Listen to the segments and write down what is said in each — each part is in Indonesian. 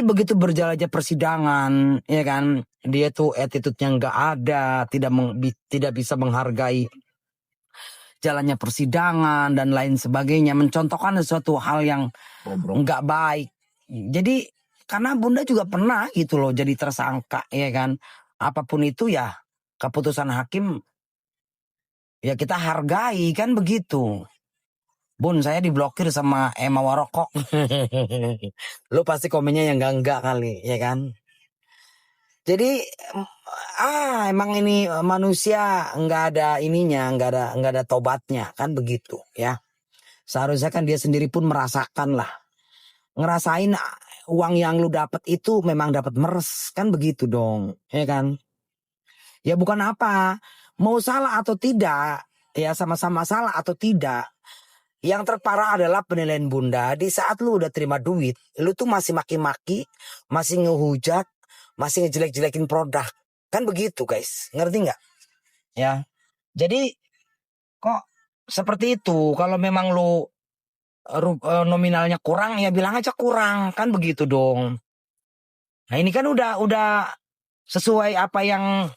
Jadi begitu berjalannya persidangan, ya kan, dia tuh attitude-nya nggak ada, tidak bisa menghargai jalannya persidangan dan lain sebagainya, mencontohkan sesuatu hal yang nggak baik. Jadi karena Bunda juga pernah gitu loh jadi tersangka, ya kan, apapun itu ya keputusan hakim ya kita hargai kan begitu. Bun, saya diblokir sama Emma Warokok. Lu pasti komennya yang enggak kali, ya kan? Jadi emang ini manusia nggak ada ininya, nggak ada tobatnya kan begitu ya. Seharusnya kan dia sendiri pun merasakan lah, ngerasain uang yang lu dapat itu memang dapat meres kan begitu dong, ya kan? Ya bukan apa, mau salah atau tidak, ya sama-sama salah atau tidak. Yang terparah adalah penilaian Bunda di saat lu udah terima duit, lu tuh masih maki-maki, masih ngehujat, masih ngejelek-jelekin produk. Kan begitu guys, ngerti nggak? Ya, jadi kok seperti itu. Kalau memang lu nominalnya kurang ya bilang aja kurang, kan begitu dong. Nah ini kan udah sesuai apa yang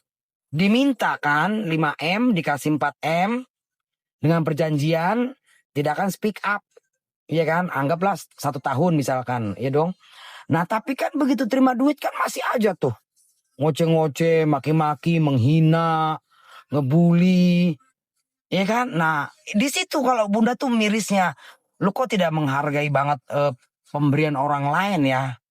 diminta kan, 5M dikasih 4M dengan perjanjian tidak akan speak up. Iya kan, anggaplah 1 tahun misalkan, ya dong. Nah tapi kan begitu terima duit kan masih aja tuh ngoceh-ngoceh, maki-maki, menghina, ngebully, ya kan. Nah di situ kalau Bunda tuh mirisnya, lu kok tidak menghargai banget pemberian orang lain ya.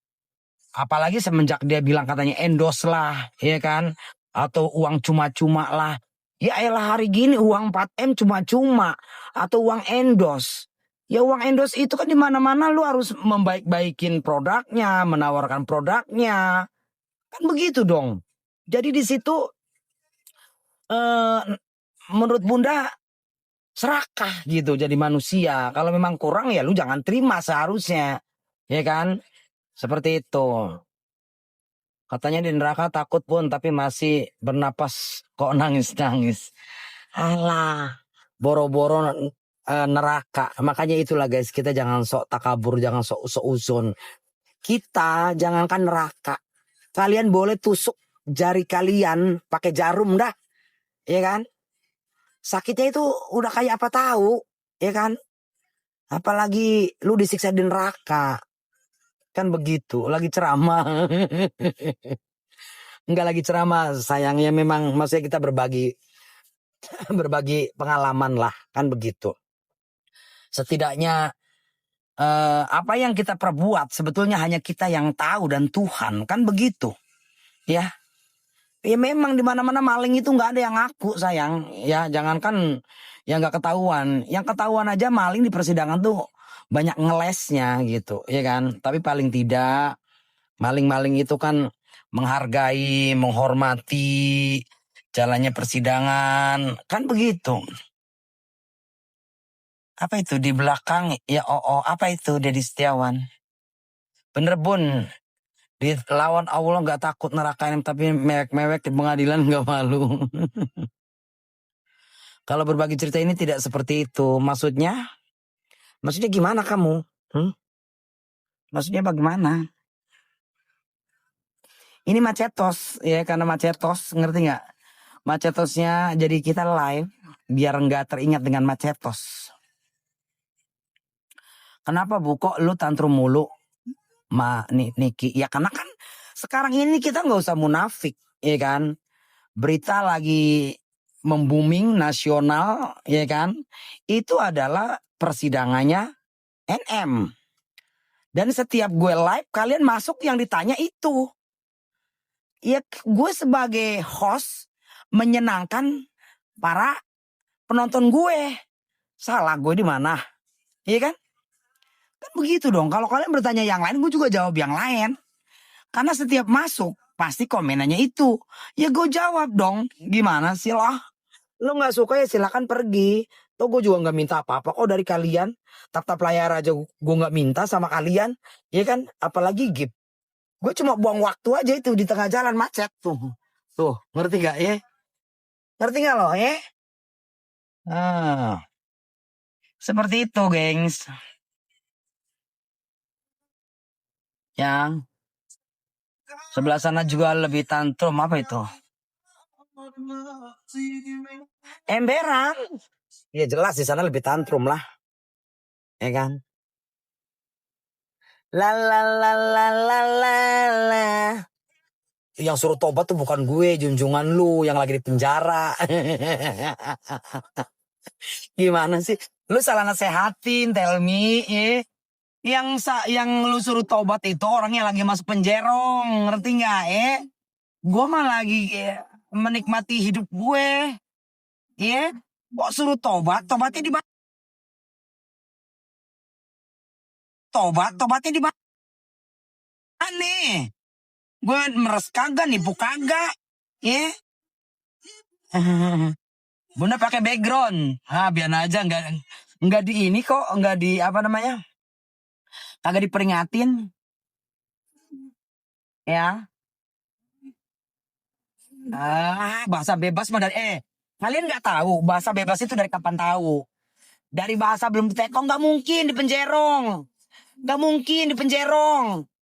Apalagi semenjak dia bilang katanya endorse lah, ya kan, atau uang cuma-cuma lah. Ya elah hari gini uang 4M cuma-cuma atau uang endorse. Ya uang endorse itu kan di mana-mana lu harus membaik-baikin produknya, menawarkan produknya. Kan begitu dong. Jadi di situ menurut Bunda serakah gitu jadi manusia. Kalau memang kurang ya lu jangan terima seharusnya. Ya kan? Seperti itu. Katanya di neraka takut pun tapi masih bernapas kok nangis-nangis. Alah, boro-boro neraka. Makanya itulah guys, kita jangan sok takabur, jangan sok uzon. Kita jangankan neraka. Kalian boleh tusuk jari kalian pakai jarum dah. Ya kan? Sakitnya itu udah kayak apa tahu, ya kan? Apalagi lu disiksa di neraka. Kan begitu, lagi ceramah. Enggak lagi ceramah, sayangnya memang maksudnya kita berbagi berbagi pengalaman lah, kan begitu. Setidaknya apa yang kita perbuat sebetulnya hanya kita yang tahu dan Tuhan, kan begitu. Ya. Ya memang di mana-mana maling itu nggak ada yang ngaku sayang. Ya jangankan yang nggak ketahuan, yang ketahuan aja maling di persidangan tuh banyak ngelesnya gitu, ya kan. Tapi paling tidak maling-maling itu kan menghargai, menghormati jalannya persidangan, kan begitu. Apa itu di belakang ya apa itu Dedi Setiawan? Bener Bun, dilawan Allah nggak takut neraka ini tapi mewek-mewek di pengadilan nggak malu. Kalau berbagi cerita ini tidak seperti itu, maksudnya gimana kamu? Maksudnya bagaimana? Ini macetos ya, karena macetos, ngerti nggak? Macetosnya jadi kita live biar nggak teringat dengan macetos. Kenapa Bu kok lu tantrum mulu? Niki, ya karena kan sekarang ini kita nggak usah munafik, ya kan? Berita lagi membuming nasional, ya kan? Itu adalah persidangannya NM. Dan setiap gue live kalian masuk yang ditanya itu. Ya gue sebagai host menyenangkan para penonton gue. Salah gue di mana? Iya kan? Kan begitu dong. Kalau kalian bertanya yang lain, gue juga jawab yang lain. Karena setiap masuk, pasti komenannya itu. Ya gue jawab dong. Gimana sih lah? Lo gak suka ya silakan pergi. Tuh gue juga gak minta apa-apa kok dari kalian. Tap-tap layar aja gue gak minta sama kalian. Ya kan? Apalagi gift. Gue cuma buang waktu aja itu di tengah jalan macet tuh. Tuh, ngerti gak ya? Ngerti gak lo ya? Seperti itu, gengs. Ya. Sebelah sana juga lebih tantrum. Apa itu? Emberan. Ya jelas di sana lebih tantrum lah. Ya kan? La la la la la la la. Yang suruh tobat tuh bukan gue, junjungan lu yang lagi di penjara. Gimana sih? Lu salah nasehatin, tell me, yang lu suruh tobat itu orangnya lagi masuk penjerong, ngerti nggak? Gue mah lagi menikmati hidup gue, kok suruh tobat? Tobatnya di mana nih? Gue meres kagak, nipu kagak, Bunda pakai background, biar aja nggak di ini kok, nggak di apa namanya, kagak diperingatin, ya. Bahasa bebas mah dari kalian nggak tahu bahasa bebas itu dari kapan tahu? Dari bahasa belum ditekong nggak mungkin di penjerong,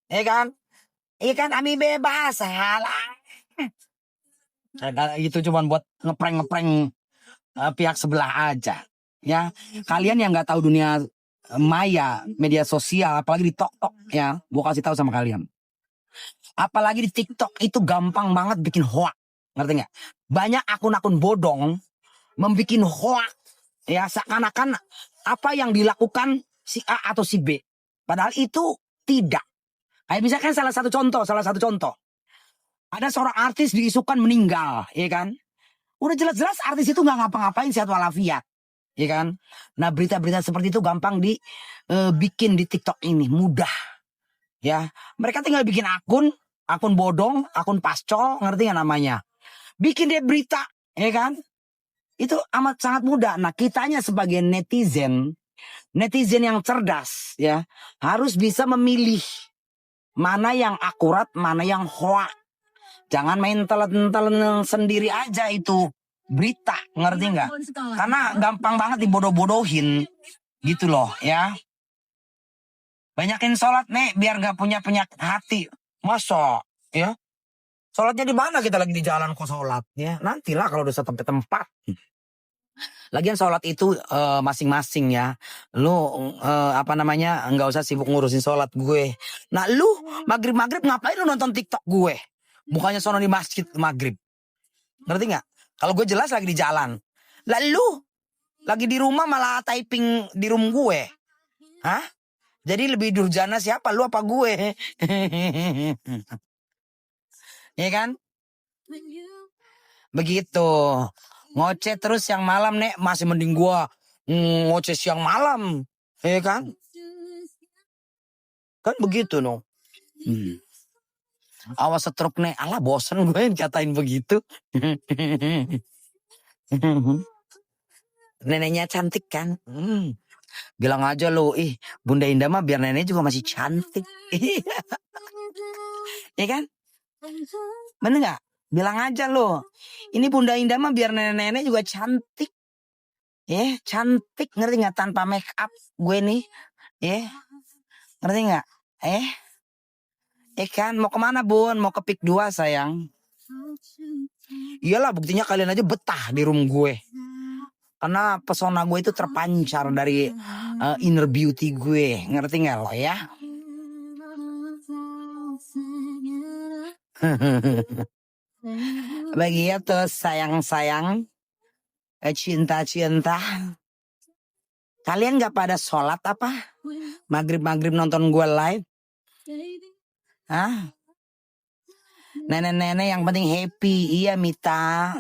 ya kan? Iya kan, ami bebas, salah. Itu cuman buat ngeprank pihak sebelah aja, ya. Kalian yang nggak tahu dunia maya, media sosial, apalagi di TikTok, ya. Gua kasih tahu sama kalian. Apalagi di TikTok itu gampang banget bikin hoax, ngerti nggak? Banyak akun-akun bodong membikin hoax, ya, seakan-akan apa yang dilakukan si A atau si B, padahal itu tidak. Kayak misalkan salah satu contoh, ada seorang artis diisukan meninggal, ya kan? Udah jelas-jelas artis itu nggak ngapa-ngapain, sehat walafiat, ya kan? Nah, berita-berita seperti itu gampang dibikin di TikTok ini, mudah, ya. Mereka tinggal bikin akun bodong, akun pascol, ngerti nggak namanya? Bikin dia berita, ya kan? Itu amat sangat mudah. Nah, kitanya sebagai netizen yang cerdas, ya, harus bisa memilih mana yang akurat, mana yang hoax. Jangan main telan-telan sendiri aja itu berita, ngerti nggak? Karena gampang banget dibodoh-bodohin, gitu loh, ya. Banyakin sholat nih biar nggak punya penyakit hati. Masa, ya? Sholatnya di mana, kita lagi di jalan kok sholat, ya? Nantilah kalau udah sampai tempat. Lagian sholat itu masing-masing, ya. Lu apa namanya, nggak usah sibuk ngurusin sholat gue. Nah, lu maghrib ngapain lu nonton TikTok gue? Bukannya sono di masjid maghrib, ngerti nggak? Kalau gue jelas lagi di jalan. Lalu lagi di rumah malah typing di room gue, Jadi lebih durjana siapa, lu apa gue? Ya kan? Begitu. Ngoceh terus yang malam, Nek, masih mending gua ngoceh siang malam, ya kan? Kan begitu, no. Awas stroke, Nek. Alah, bosen gue katain begitu. Neneknya cantik kan? Bilang aja lo, Bunda Indah mah biar nenek juga masih cantik. Ya kan? Bener nggak? Bilang aja lo, ini Bunda Indah mah biar nenek-nenek juga cantik. Cantik, ngerti nggak? Tanpa make up gue nih, ngerti nggak? Kan mau kemana, Bun? Mau ke Pik 2, sayang? Iyalah, buktinya kalian aja betah di room gue. Karena pesona gue itu terpancar dari inner beauty gue, ngerti nggak lo, ya? Begitu, sayang-sayang, cinta-cinta. Kalian gak pada sholat apa? Maghrib nonton gue live? Nenek-nenek yang penting happy. Iya, Mita.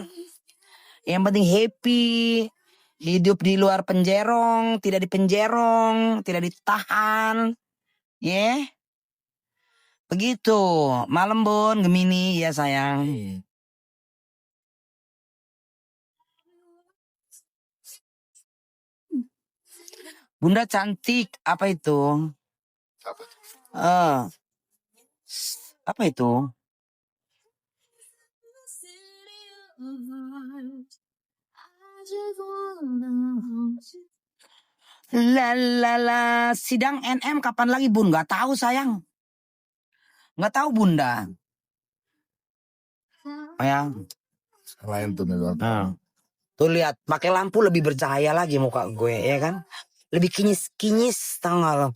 Yang penting happy. Hidup di luar penjerong, tidak di penjerong, tidak ditahan. Begitu. Malam, Bun, Gemini, ya sayang. Bunda cantik, apa itu? Apa itu? Lalala, sidang NM kapan lagi, Bun? Gak tahu, sayang. Gak tahu, Bunda. ya. Lain tuh nih. Nah, tuh lihat, pakai lampu lebih bercahaya lagi muka gue, ya kan? Lebih kinyis-kinyis, tau gak lo?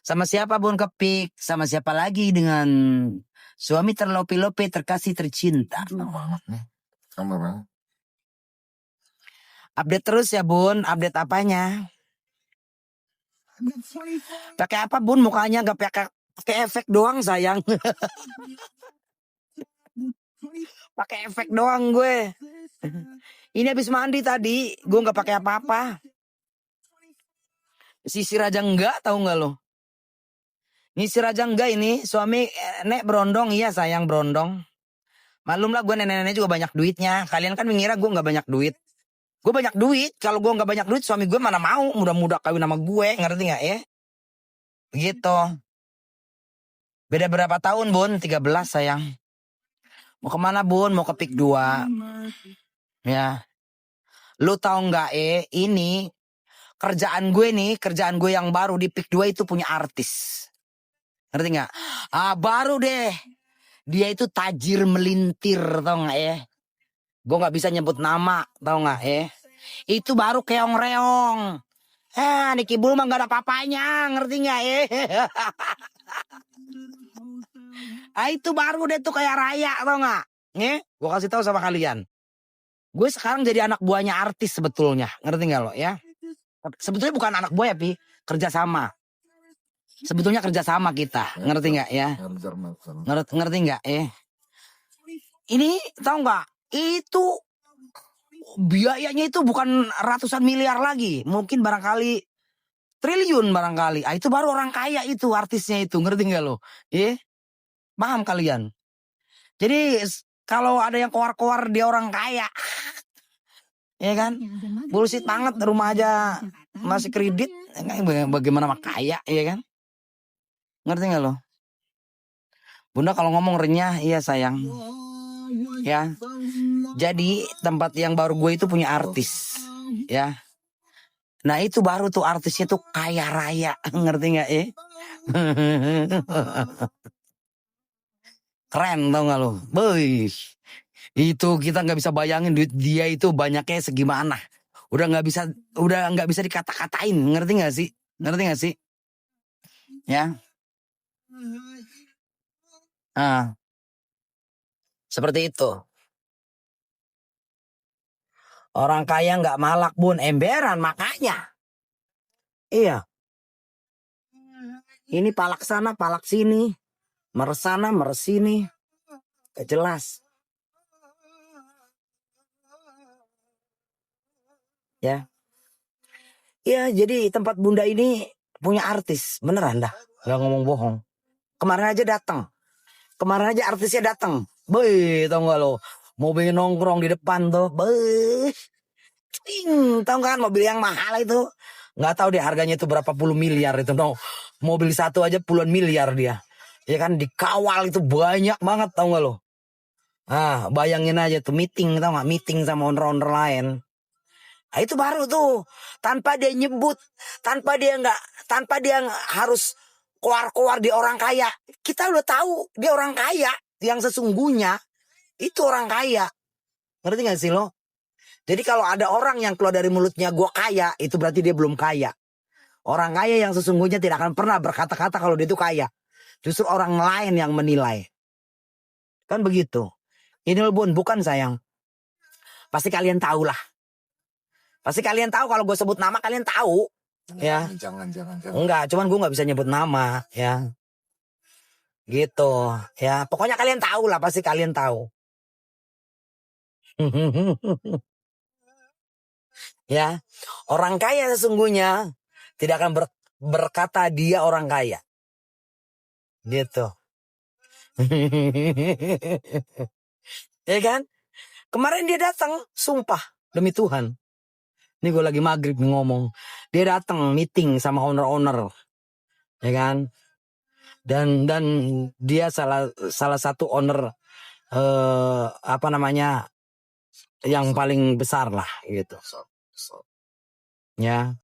Sama siapa Bun kepik? Sama siapa lagi dengan suami terlope-lope terkasih tercinta? Banget nih. Kamera. Update terus ya Bun, update apanya? Pakai apa Bun? Mukanya nggak pakai efek doang sayang. Pakai efek doang gue. Ini habis mandi tadi, gue nggak pakai apa-apa. Sisir aja enggak, tahu nggak lo? Nyisir aja enggak ini, suami nek berondong, iya sayang berondong. Malum lah gue nenek-nenek juga banyak duitnya. Kalian kan mengira gue nggak banyak duit. Gue banyak duit. Kalau gue nggak banyak duit, suami gue mana mau muda-muda kawin sama gue, ngerti nggak ya? Begitu. Beda berapa tahun Bun? 13 sayang. Mau kemana Bun? Mau ke Pik 2. Ya. Lu tahu nggak ini kerjaan gue yang baru di Pik 2 itu punya artis. Ngerti nggak? Baru deh. Dia itu tajir melintir, tau nggak ya? Gue nggak bisa nyebut nama, tau nggak ya? Itu baru keong-reong. Niki Bul mah nggak ada papanya, ngerti nggak ya? Itu baru deh tuh kayak raya, tau nggak? Gue kasih tahu sama kalian. Gue sekarang jadi anak buahnya artis sebetulnya, ngerti nggak lo ya? Sebetulnya bukan anak buah ya, Pi, kerjasama. Sebetulnya kerjasama kita, ngerti nggak ya? Ngerti nggak ya? Ini tahu nggak? Itu biayanya itu bukan ratusan miliar lagi, mungkin barangkali triliun barangkali. Itu baru orang kaya itu artisnya itu, ngerti nggak lo? Paham kalian? Jadi kalau ada yang koar-koar dia orang kaya, ya kan? Bullshit banget, rumah aja masih kredit, bagaimana mah kaya, ya kan? Ngerti nggak lo? Bunda kalau ngomong renyah, iya sayang. Ya. Jadi tempat yang baru gue itu punya artis, ya. Nah itu baru tuh artisnya tuh kaya raya, ngerti nggak ya? Keren tau nggak lo? Boy, itu kita nggak bisa bayangin duit dia itu banyaknya segimana. Udah nggak bisa dikata-katain, ngerti nggak sih? Ngerti nggak sih? Ya. Seperti itu. Orang kaya nggak malak Bun, emberan makanya. Iya. Ini palak sana, palak sini. Meres sana, meres sini. Gak jelas. Ya. Iya, jadi tempat Bunda ini punya artis. Beneran dah. Gak ngomong bohong. Kemarin aja datang. Kemarin aja artisnya datang. Boy, tau gak lo? Mobil nongkrong di depan tuh. Boy. Tau kan mobil yang mahal itu? Nggak tahu deh harganya itu berapa puluh miliar itu. No. Mobil satu aja puluhan miliar dia. Ya kan dikawal itu banyak banget, tau gak lo? Bayangin aja tuh meeting, tau gak? Meeting sama owner-owner lain. Nah, itu baru tuh tanpa dia nyebut, tanpa dia harus keluar dia orang kaya. Kita udah tahu dia orang kaya, yang sesungguhnya itu orang kaya. Ngerti gak sih lo? Jadi kalau ada orang yang keluar dari mulutnya gue kaya, itu berarti dia belum kaya. Orang kaya yang sesungguhnya tidak akan pernah berkata-kata kalau dia itu kaya. Justru orang lain yang menilai. Kan begitu. Ini loh Bun, bukan sayang. Pasti kalian tahu lah. Pasti kalian tahu kalau gue sebut nama kalian tahu. Ya. Jangan. Enggak, cuman gue nggak bisa nyebut nama, ya. Gitu, ya. Pokoknya kalian tahu lah, pasti kalian tahu. Ya, orang kaya sesungguhnya tidak akan berkata dia orang kaya. Gitu. Ya kan? Kemarin dia datang, sumpah demi Tuhan. Ini gue lagi maghrib ngomong. Dia datang meeting sama owner-owner. Ya kan? Dan dia salah satu owner yang paling besar lah gitu. Ya.